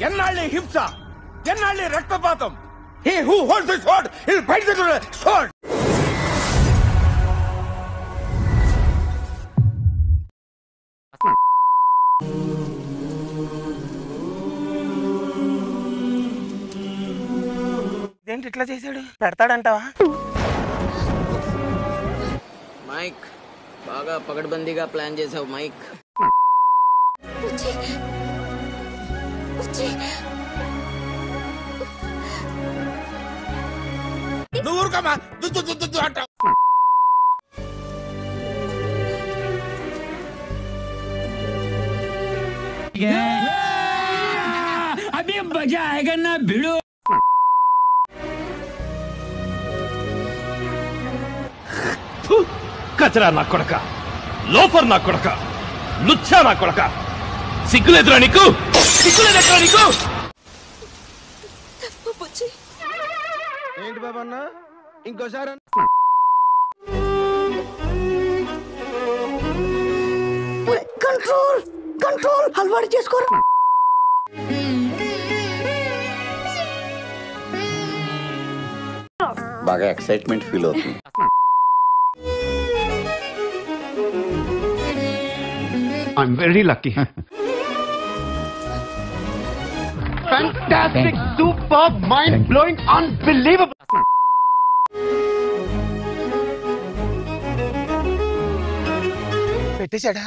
ఎన్నాళ్ళి హింస, ఎన్నాళ్ళి రక్తపాతం. He who holds the sword will fight the sword. ఏంటి ఇట్లా చేశాడు? పెడతాడంటావా? మైక్ బాగా పగడ్బందీగా ప్లాన్ చేసావు మైక్. నువ్వు ఊరుకోమా, అంటావు. अभी मजा आएगा ना भिड़ो. కచరా నా కొడక, లోఫర్ నా కొడక, లుచ్చా నా కొడక, సిగ్గులేదురా నీకు? సిగ్గులేదురా నీకు? ఏంటి బాబా అన్న, ఇంకోసారి కంట్రోల్ కంట్రోల్ అలవాటు చేసుకోరా. బాగా ఎక్సైట్మెంట్ ఫీల్ అవుతుంది. I'm very lucky. Fantastic, superb, mind-blowing, unbelievable. పెట్టేశాడా?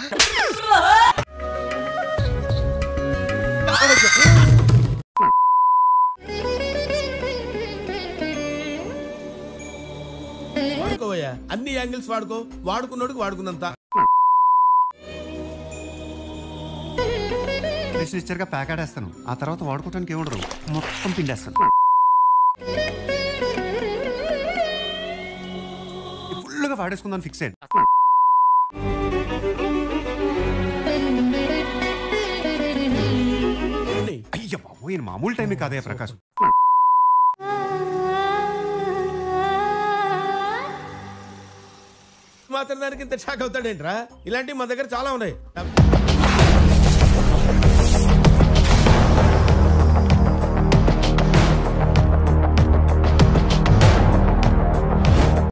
వాడుకోవయ్యా, అన్ని యాంగిల్స్ వాడుకో. వాడుకున్నోడికి వాడుకున్నంత. ఇచ్చరిగా ప్యాకెటేస్తాను, ఆ తర్వాత వాడుకోవటానికి ఏముండదు, మొత్తం పిండేస్తాను. ఫుల్గా వాడేసుకుందాం ఫిక్స్ అయ్యింది. అయ్య బాబు, ఈయన మామూలు టైమే కాదయ్యా ప్రకాశం. మాత్రం దానికి ఇంత షాక్ అవుతాడేంట్రా? ఇలాంటివి మా దగ్గర చాలా ఉన్నాయి.